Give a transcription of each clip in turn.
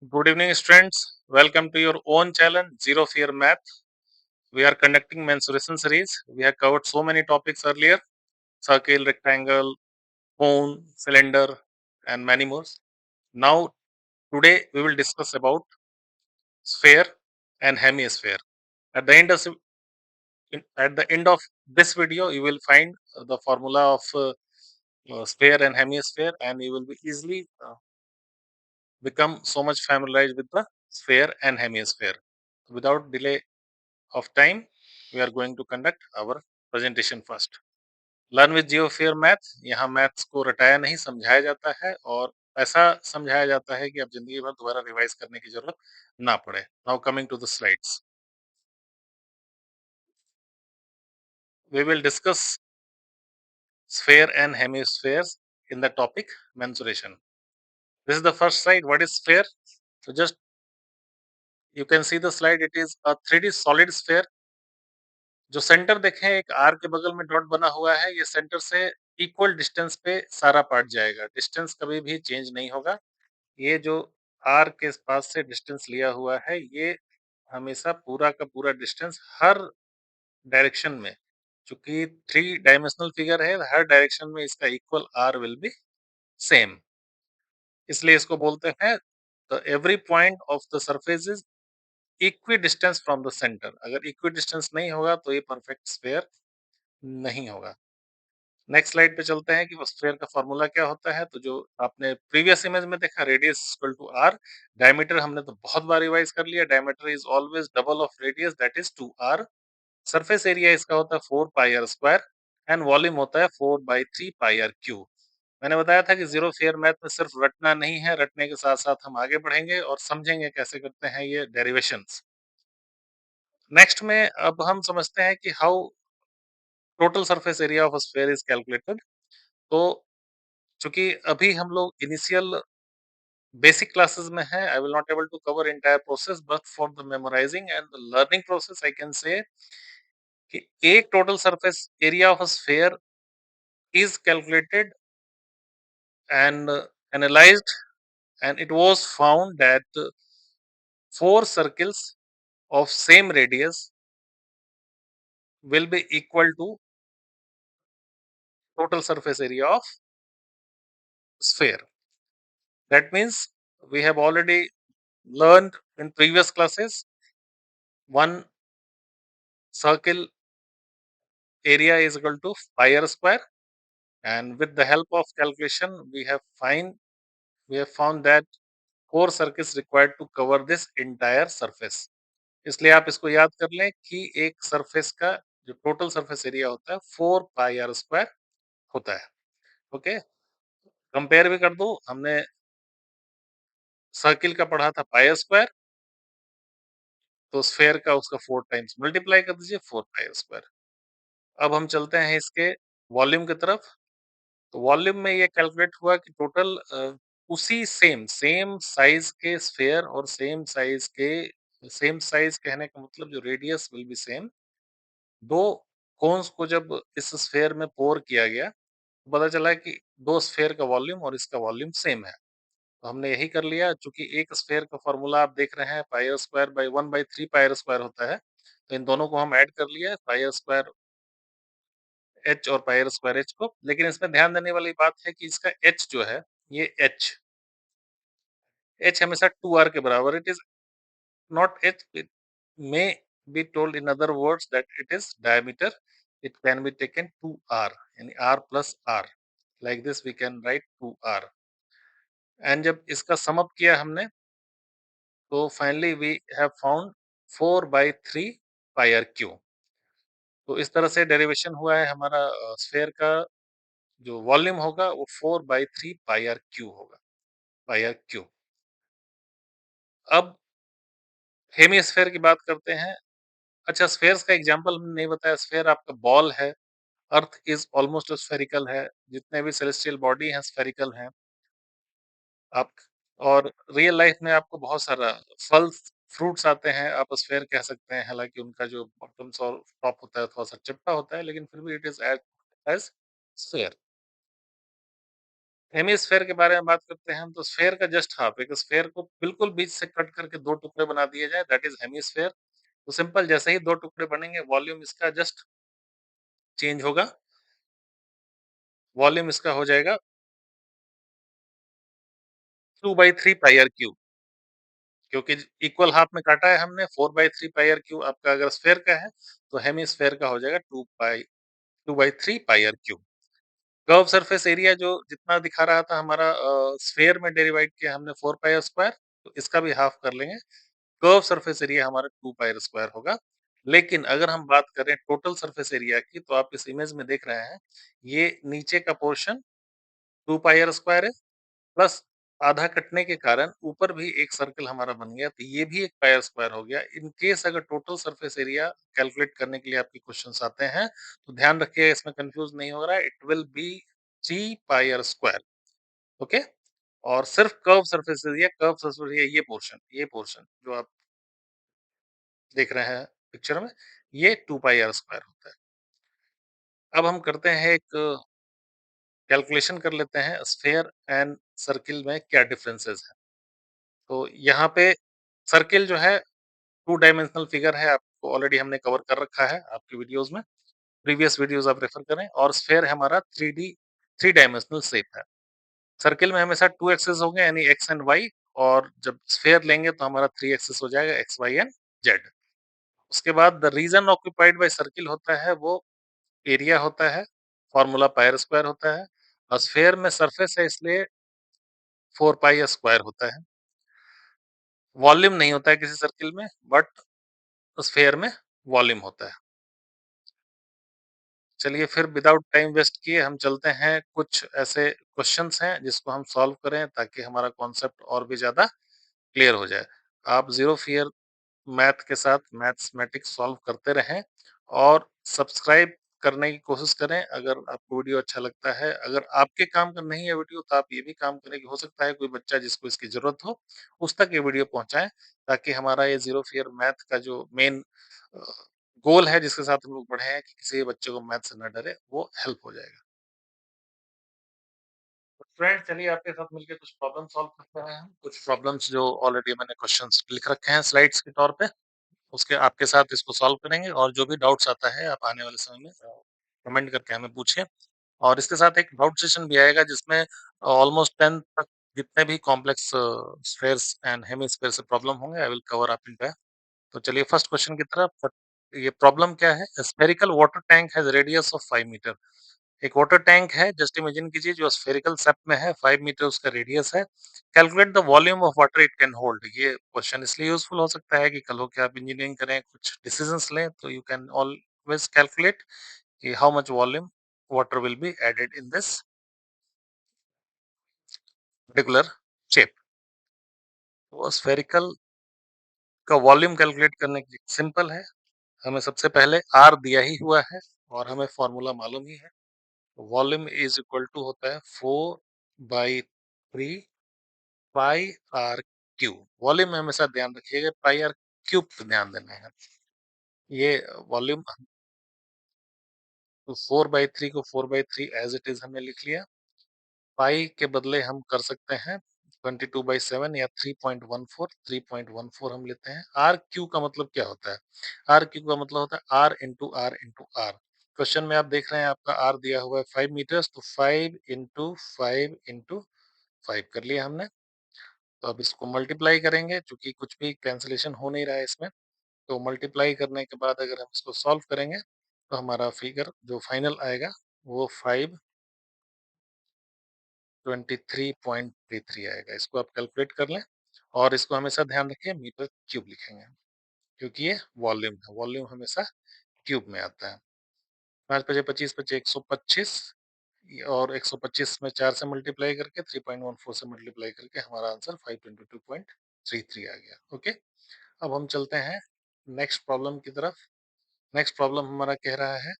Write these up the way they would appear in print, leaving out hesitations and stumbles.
Good evening, students. Welcome to your own challenge, Zero Fear Math. We are conducting mensuration series. We have covered so many topics earlier: circle, rectangle, cone, cylinder, and many more. Now, today we will discuss about sphere and hemisphere. At the end of at the end of this video, you will find the formula of sphere and hemisphere, and you will be easily become so much familiarized with the sphere and hemisphere. Without delay of time, we are going to conduct our presentation first. Learn with जियोफियर math, यहाँ maths को रटाया नहीं समझाया जाता है और ऐसा समझाया जाता है कि अब जिंदगी भर दोबारा रिवाइज करने की जरूरत ना पड़े. Now coming to the slides, we will discuss sphere and hemispheres in the topic mensuration. This is the first slide. What is sphere? So just you can see the slide. It is a 3D solid sphere. जो centre देखें एक are के बगल में dot बना हुआ है, ये सेंटर से इक्वल डिस्टेंस पे सारा पार्ट जाएगा. डिस्टेंस कभी भी चेंज नहीं होगा. ये जो आर के पास से डिस्टेंस लिया हुआ है, ये हमेशा पूरा का पूरा डिस्टेंस हर डायरेक्शन में, चूंकि 3 डायमेंशनल फिगर है, हर डायरेक्शन में इसका equal are will be same. इसलिए इसको बोलते हैं the every point of the surface is equi distance from the centre. अगर इक्वी डिस्टेंस नहीं होगा तो ये परफेक्ट स्फेयर नहीं होगा. नेक्स्ट स्लाइड पे चलते हैं कि स्फीयर का फॉर्मूला क्या होता है. तो जो आपने प्रीवियस इमेज में देखा, radius equal to R. Diameter हमने तो बहुत बार रिवाइज कर लिया. Diameter is always double of radius, that is 2r. Surface area इसका होता है 4πr² एंड वॉल्यूम होता है 4/3πr³. मैंने बताया था कि जीरो फियर मैथ में सिर्फ रटना नहीं है, रटने के साथ साथ हम आगे बढ़ेंगे और समझेंगे कैसे करते हैं ये डेरिवेशंस. नेक्स्ट में अब हम समझते हैं कि how total surface area of sphere is calculated. तो चूंकि अभी हम लोग इनिशियल बेसिक क्लासेस में है, I will not able to cover entire process, but for the memorising and the learning process I can say कि एक total surface area of sphere is calculated and analysed, and it was found that four circles of same radius will be equal to total surface area of sphere. That means we have already learned in previous classes one circle area is equal to pi r square, and with the help of calculation we have found that four circles required to cover this entire surface. इसलिए आप इसको याद कर लें कि एक surface का जो टोटल सरफेस एरिया होता है 4πr² होता है. ओके, कंपेयर भी कर दो. हमने सर्किल का पढ़ा था πr², तो स्फेयर का उसका 4 टाइम्स मल्टीप्लाई कर दीजिए 4πr². अब हम चलते हैं इसके वॉल्यूम की तरफ. तो वॉल्यूम में ये कैलकुलेट हुआ कि टोटल उसी सेम सेम साइज के स्फेयर और सेम साइज कहने का मतलब जो रेडियस विल बी सेम, दो कोन्स को जब इस स्फेयर में पोर किया गया तो पता चला कि दो स्फेयर का वॉल्यूम और इसका वॉल्यूम सेम है. तो हमने यही कर लिया. चूंकि एक स्फेयर का फॉर्मूला आप देख रहे हैं πr² / 1/3πr² होता है, तो इन दोनों को हम ऐड कर लिया πr² एच और πr² एच को. लेकिन इसमें ध्यान देने वाली बात है कि इसका एच जो है, ये एच हमेशा 2r के बराबर. It is not H, it may be told in other words that it is diameter. It can be taken 2r, यानी r plus r. Like this we can write 2r. And जब इसका sum up किया हमने, तो finally we have found 4/3πr³. तो इस तरह से डेरिवेशन हुआ है हमारा. स्फेयर का जो वॉल्यूम होगा वो 4/3πr³ होगा, πr³. अब हेमिस्फेयर की बात करते हैं. अच्छा, स्फेयर्स का एग्जांपल हमने नहीं बताया. स्फेयर आपका बॉल है. अर्थ इज ऑलमोस्ट स्फेरिकल है. जितने भी सेलेस्टियल बॉडी हैं स्फेरिकल हैं. आप और रियल लाइफ में आपको बहुत सारा फल फ्रूट्स आते हैं, आप स्फेयर कह सकते हैं. हालांकि उनका जो बॉटम्स और टॉप होता है थोड़ा सा चिपटा होता है, लेकिन फिर भी it is as sphere. Hemisphere के बारे में बात करते हैं हम, तो स्फेयर का जस्ट हाफ, एक स्फेयर को बिल्कुल बीच से कट करके 2 टुकड़े बना दिए जाए, दैट इज़ हेमिस्फेयर। तो सिंपल जैसे ही 2 टुकड़े बनेंगे, वॉल्यूम इसका जस्ट चेंज होगा, वॉल्यूम इसका हो जाएगा 2/3 पाई आर क्यूब, क्योंकि इक्वल हाफ में काटा है हमने। 4/3 पाई आर क्यूब आपका अगर स्फेयर का है, तो हेमिस्फेयर का हो जाएगा 2/3 pi r cube. Curve surface area जो जितना दिखा रहा था हमारा स्फेयर में डिवाइड किया हमने 4 पाई आर स्क्वायर, तो इसका भी हाफ कर लेंगे। कर्व सरफेस एरिया हमारा 2 पाई आर स्क्वायर होगा। लेकिन अगर हम बात करें टोटल सरफेस एरिया की, तो आप इस इमेज में देख रहे हैं, ये नीचे का पोर्शन 2 पाई आर स्क्वायर है, प्लस आधा कटने के कारण ऊपर भी एक सर्कल हमारा बन गया, तो ये भी एक पाई आर स्क्वायर हो गया। इन केस अगर टोटल सरफेस एरिया कैलकुलेट करने के लिए आपके क्वेश्चंस आते हैं, तो ध्यान रखिए इसमें कंफ्यूज नहीं हो रहा है, it will be 3 pi r square, okay? और सिर्फ कर्व सरफेस एरिया ये पोर्शन जो आप देख रहे हैं पिक्चर में, ये 2 पाई आर स्क्वायर होता है। अब हम करते हैं एक कैलकुलेशन कर लेते हैं, स्फेयर एंड सर्किल में क्या डिफरेंसेस हैं। तो यहाँ पे सर्किल जो है 2 डायमेंशनल फिगर है, आपको ऑलरेडी हमने कवर कर रखा है आपकी वीडियोज़ में, प्रीवियस वीडियोज़ आप रेफर करें। और स्फेयर हमारा 3 डायमेंशनल शेप है। सर्किल में हमेशा 2 एक्सिस होंगे, यानी एक्स एंड वाई, और जब स्फेयर लेंगे तो हमारा 3 एक्सिस हो जाएगा, एक्स, वाई एंड जेड। उसके बाद the region occupied by circle होता है वो एरिया होता है, फॉर्मूला पाई आर स्क्वायर होता है। और स्फेयर में सरफेस है, इसलिए 4 पाई स्क्वायर होता है। वॉल्यूम नहीं होता है किसी सर्किल में, बट स्फेयर में वॉल्यूम होता है। चलिए फिर विदाउट टाइम वेस्ट किए हम चलते हैं, कुछ ऐसे क्वेश्चंस हैं जिसको हम सॉल्व करें ताकि हमारा कॉन्सेप्ट और भी ज़्यादा क्लियर हो जाए। आप ज़ीरो फियर मैथ के साथ मैथमेटिक्स सॉल्व करते रहें और सब्सक्राइब करने की कोशिश करें अगर आपको वीडियो अच्छा लगता है। अगर आपके काम का नहीं है वीडियो, तो आप ये भी काम करें कि हो सकता है कोई बच्चा जिसको इसकी ज़रूरत हो, उस तक ये वीडियो पहुँचाएँ, ताकि हमारा ये ज़ीरो फियर मैथ का जो मेन अ, गोल है जिसके साथ हम लोग बढ़े हैं कि किसी भी बच्चे को मैथ से ना डरे, वो हेल्प हो जाएगा। तो फ्रेंड्स, चलिए आपके साथ मिलके कुछ प्रॉब्लम सॉल्व करते हैं हम। कुछ प्रॉब्लम्स जो ऑलरेडी मैंने क्वेश्चंस लिख रखे हैं स्लाइड्स के तौर पे। उसके आपके साथ इसको सॉल्व करेंगे, और जो भी डाउट्स आता है आप आने वाले समय में कमेंट करके हमें पूछिए। और इसके साथ एक डाउट सेशन भी आएगा जिसमें ऑलमोस्ट 10 तक जितने भी कॉम्प्लेक्स स्फेयर्स एंड हेमिस्फेयर से प्रॉब्लम होंगे, I will cover up in that. तो चलिए फर्स्ट क्वेश्चन की तरफ। ये प्रॉब्लम क्या है? Spherical water tank has radius of 5 metre. एक वाटर टैंक है, जस्ट इमेजिन कीजिए, जो स्फेरिकल शेप में है, 5 मीटर उसका रेडियस है। Calculate the volume of water it can hold. ये क्वेश्चन इसलिए यूजफुल हो सकता है कि कल को के आप इंजीनियरिंग करें, कुछ डिसीजंस लें, तो यू कैन ऑलवेज कैलकुलेट कि how much volume water will be added in this particular shape. वो स्फेरिकल का वॉल्यूम कैलकुलेट करने की सिंपल है। हमें सबसे पहले आर दिया ही हुआ है और हमें फॉर्मूला मालूम ही है। वॉल्यूम इज इक्वल टू होता है 4/3 पाई आर क्यूब। वॉल्यूम में हमेशा ध्यान रखिएगा पाई आर क्यूब पे ध्यान देना है। ये वॉल्यूम, तो 4/3 को 4/3 एज इट इज हमने लिख लिया। पाई के बदले हम कर सकते हैं 22/7 या 3.14। 3.14 हम लेते हैं। आर क्यू का मतलब क्या होता है? आर क्यू का मतलब होता है r into r into r. Question में आप देख रहे हैं आपका आर दिया हुआ है 5 मीटर्स, तो 5 इंटू 5 कर लिया हमने। तो अब इसको मल्टीप्लाई करेंगे, चूंकि कुछ भी कैंसिलेशन हो नहीं रहा है इसमें। तो मल्टीप्लाई करने के बाद अगर हम इसको सॉल्व करेंगे, तो हमारा फिगर जो फाइनल आएगा वो 523.33 आएगा। इसको आप कैलकुलेट कर लें, और इसको हमेशा ध्यान रखिए मीटर क्यूब लिखेंगे, क्योंकि ये वॉल्यूम है, वॉल्यूम हमेशा क्यूब में आता है। 5 × 5 = 25, 125, और 125 में 4 से मल्टीप्लाई करके 3.14 से मल्टीप्लाई करके हमारा आंसर 522.33 आ गया। ओके, अब हम चलते हैं नेक्स्ट प्रॉब्लम की तरफ। नेक्स्ट प्रॉब्लम हमारा कह रहा है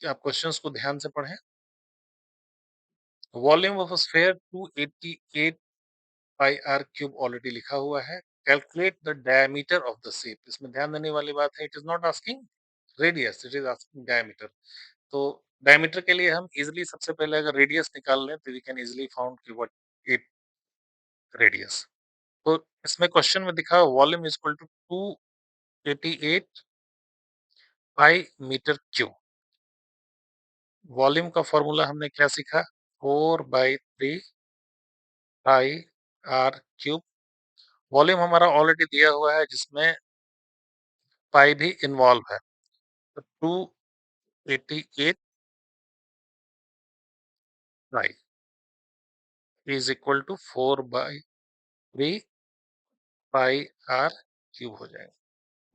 कि आप क्वेश्चंस को ध्यान से पढ़ें। Volume of sphere 288 pi r cube already लिखा हुआ है। Calculate the diameter of the shape. इसमें ध्यान देने वाली बात है, it is not asking radius, it is asking diameter. तो डायमीटर के लिए हम इजीली सबसे पहले अगर रेडियस निकाल लें तो वी कैन इजीली फाउंड कि व्हाट इट रेडियस। तो इसमें क्वेश्चन में दिखा volume is equal to 288 pi metre cube. Volume का फॉर्मूला हमने क्या सीखा? 4/3 पाई आर क्यूब। वॉल्यूम हमारा ऑलरेडी दिया हुआ है जिसमें पाई भी इन्वॉल्व है, तो 288 pi is equal to 4/3 pi r cube हो जाएगा।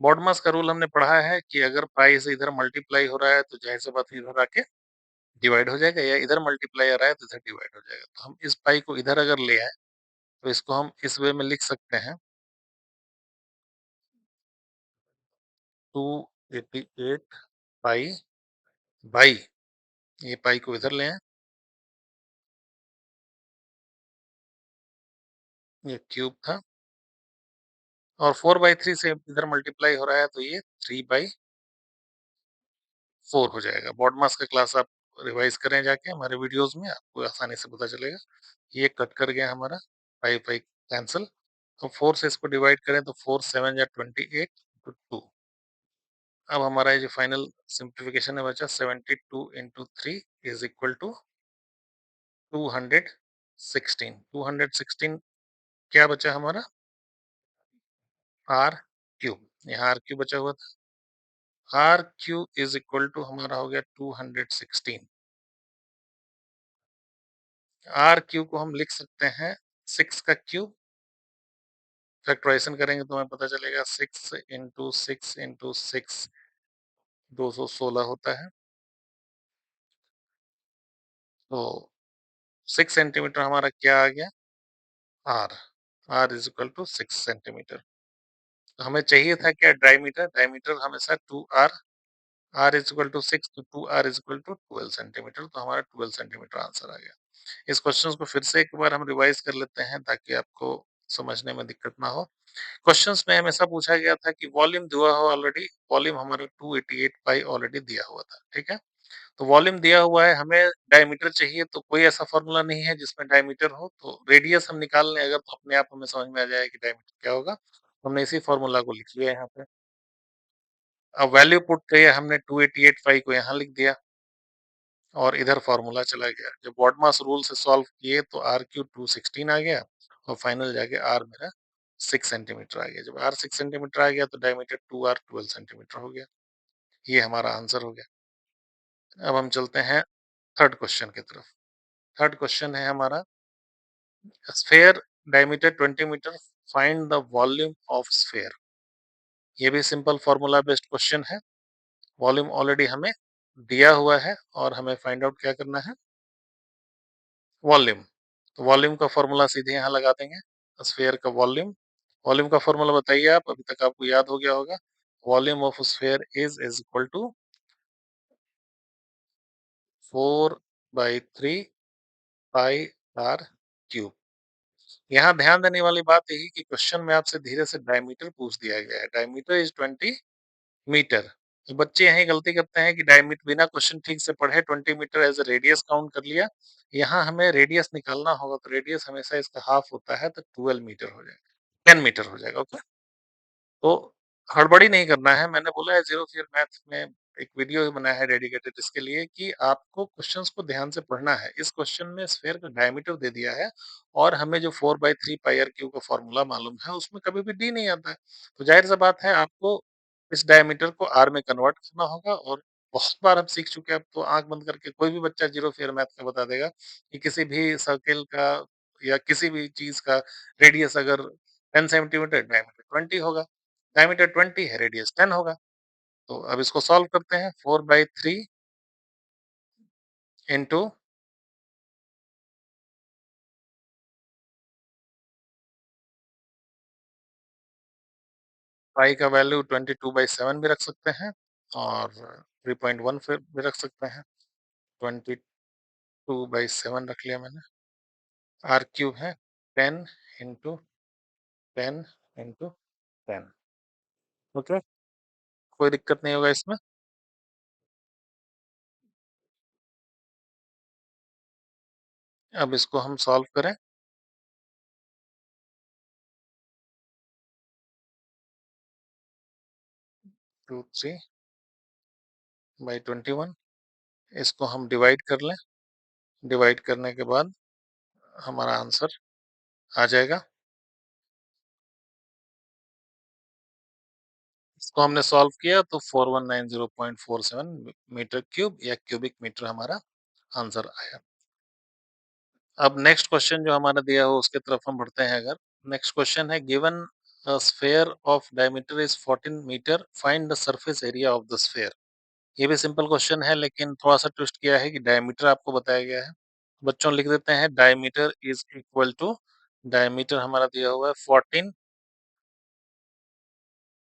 बॉडमास का रूल हमने पढ़ा है कि अगर पाई से इधर मल्टीप्लाई हो रहा है तो जाहिर सी बात है इधर आके डिवाइड हो जाएगा, या इधर मल्टीप्लाई आ रहा है तो इधर डिवाइड हो जाएगा। तो हम इस पाई को इधर अगर ले आए तो इसको हम इस वे में लिख सकते हैं 288 पाई बाई, ये पाई को इधर ले आए, ये क्यूब था, और 4/3 से इधर मल्टीप्लाई हो रहा है तो ये 3/4 हो जाएगा। बॉडमास का क्लास आप रिवाइज करें जाके हमारे वीडियोस में, आपको आसानी से पता चलेगा। ये कट कर गया हमारा, पाई पाई कैंसिल। तो 4 से इसको डिवाइड करें तो 4 7 या 28 तो 2। अब हमारा ये जो फाइनल सिंप्लीफिकेशन है बचा 72 इंटू 3 इज इक्वल टू 216। 216 क्या बचा हमारा? R cube. यहाँ आर क्यूब बचा हुआ था। R cube is equal to हमारा हो गया 216। आर क्यूब को हम लिख सकते हैं 6 का क्यूब। फैक्टराइजेशन करेंगे तो हमें पता चलेगा 6 इंटू 6 इंटू 6 216 होता है। तो 6 सेंटीमीटर हमारा क्या आ गया? R. R is equal to 6 centimetre. तो हमें चाहिए था क्या? डायमीटर। डायमीटर हमेशा 2r, r is equal to 6 तो 2r is equal to 12 centimetre. तो हमारा 12 सेंटीमीटर आंसर आ गया। इस क्वेश्चन को फिर से एक बार हम रिवाइज कर लेते हैं ताकि आपको समझने में दिक्कत ना हो। क्वेश्चंस में हमेशा पूछा गया था कि वॉल्यूम दिया हुआ ऑलरेडी, वॉल्यूम हमारा 288 पाई ऑलरेडी दिया हुआ था, ठीक है। तो वॉल्यूम दिया हुआ है, हमें डायमीटर चाहिए, तो कोई ऐसा फॉर्मूला नहीं है जिसमें डायमीटर हो, तो रेडियस हम निकाल लें अगर, तो अपने आप हमें समझ में आ जाएगा कि डायमीटर क्या होगा। हमने इसी फॉर्मूला को लिख लिया यहाँ पे। अब वैल्यू पुट किया हमने 288 पाई को यहाँ लिख दिया और इधर फॉर्मूला चला गया। जब बॉडमास रूल से सॉल्व किए तो आर क्यू 216 आ गया और फाइनल जाके आर मेरा 6 सेंटीमीटर आ गया। जब आर 6 सेंटीमीटर आ गया तो डायमीटर 2r 12 सेंटीमीटर हो गया। ये हमारा आंसर हो गया। अब हम चलते हैं थर्ड क्वेश्चन की तरफ। थर्ड क्वेश्चन है हमारा sphere diameter 20 metre, find the volume of sphere. ये भी सिंपल फॉर्मूला बेस्ड क्वेश्चन है। वॉल्यूम ऑलरेडी हमें दिया हुआ है और हमें फाइंड आउट क्या करना है? वॉल्यूम। तो वॉल्यूम का फॉर्मूला सीधे यहाँ लगा देंगे। स्फेयर का वॉल्यूम, वॉल्यूम का फॉर्मूला बताइए आप, अभी तक आपको याद हो गया होगा। Volume of sphere is equal to 4/3 pi r cube. यहाँ ध्यान देने वाली बात यही कि क्वेश्चन में आपसे धीरे से डायमीटर पूछ दिया गया है। Diameter is 20 metre. तो बच्चे यही गलती करते हैं कि डायमीटर बिना क्वेश्चन ठीक से पढ़े 20 metre as a radius count कर लिया। यहाँ हमें रेडियस निकालना होगा तो रेडियस हमेशा इसका हाफ होता है, तो 12 मीटर हो जाएगा, 10 मीटर हो जाएगा। ओके, तो हड़बड़ी नहीं करना है। मैंने बोला है जीरो फियर मैथ में एक वीडियो ही बनाया है डेडिकेटेड इसके लिए कि आपको क्वेश्चंस को ध्यान से पढ़ना है। इस क्वेश्चन में स्फेयर का डायमीटर दे दिया है और हमें जो 4/3 पाई आर क्यू का फॉर्मूला मालूम है उसमें कभी भी डी नहीं आता है। तो जाहिर सी बात है आपको इस डायमीटर को आर में कन्वर्ट करना होगा, और बहुत बार हम सीख चुके हैं। अब तो आंख बंद करके कोई भी बच्चा जीरो फियर मैथ का बता देगा कि किसी भी सर्किल का या किसी भी चीज का रेडियस अगर 10 सेंटीमीटर, डायमीटर 20 होगा। डायमीटर 20 है, रेडियस 10 होगा। तो अब इसको सॉल्व करते हैं। 4/3 इंटू पाई का वैल्यू 22/7 भी रख सकते हैं और 3.1 फिर भी रख सकते हैं। 22/7 रख लिया मैंने। आर क्यूब है 10 इंटू 10 इंटू 10। ओके, कोई दिक्कत नहीं होगा इसमें। अब इसको हम सॉल्व करें। 23/21, इसको हम डिवाइड कर लें। डिवाइड करने के बाद हमारा आंसर आ जाएगा। इसको हमने सॉल्व किया तो 4190.47 मीटर क्यूब या क्यूबिक मीटर हमारा आंसर आया। अब नेक्स्ट क्वेश्चन जो हमारा दिया हो उसके तरफ हम बढ़ते हैं। अगर नेक्स्ट क्वेश्चन है, given a sphere of diameter is 14 metre, find the surface area of the sphere. ये भी सिंपल क्वेश्चन है लेकिन थोड़ा सा ट्विस्ट किया है कि डायमीटर आपको बताया गया है। बच्चों लिख देते हैं diameter is equal to, diameter हमारा दिया हुआ है 14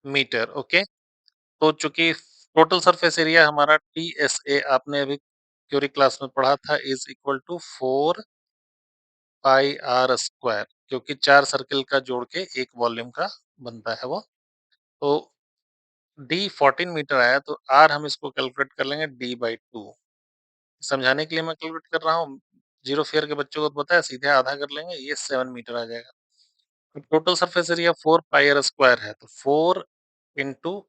मीटर। ओके, तो चूंकि टोटल सरफेस एरिया हमारा TSA आपने अभी थ्योरी क्लास में पढ़ा था, इज इक्वल टू 4 πr², क्योंकि 4 सर्किल का जोड़ के एक वॉल्यूम का बनता है वो। तो D 14 मीटर आया तो R हम इसको कैलकुलेट कर लेंगे D/2। समझाने के लिए मैं कैलकुलेट कर रहा हूँ, जीरो फेयर के बच्चों को तो पता है, सीधे आधा कर लेंगे, ये 7 मीटर आ जाएगा। तो टोटल सरफेस एरिया 4 πr² है, तो 4 इंटू,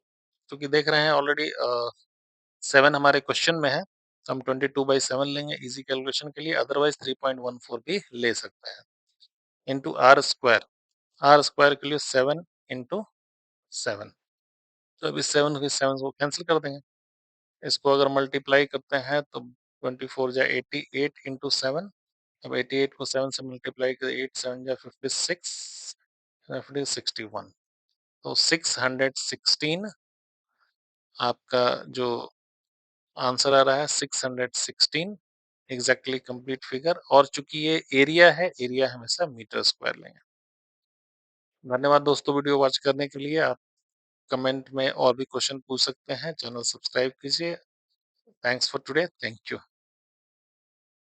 क्योंकि देख रहे हैं ऑलरेडी 7 हमारे क्वेश्चन में है, तो हम 22/7 लेंगे इजी कैलकुलेशन के लिए, अदरवाइज 3.14 भी ले सकते हैं, इंटू आर स्क्वायर के लिए 7 इंटू 7। तो अभी 7 को कैंसिल कर देंगे। इसको अगर मल्टीप्लाई करते हैं तो 24 जा 88 इंटू 7। अब 88 को 7 से मल्टीप्लाई कर, 8 7 जा 56, 61, तो 616 आपका जो आंसर आ रहा है 616 एग्जैक्टली कंप्लीट फिगर। और चूंकि ये एरिया है, एरिया हमेशा मीटर स्क्वायर लेंगे। धन्यवाद दोस्तों वीडियो वॉच करने के लिए। आप कमेंट में और भी क्वेश्चन पूछ सकते हैं, चैनल सब्सक्राइब कीजिए। Thanks for today, thank you.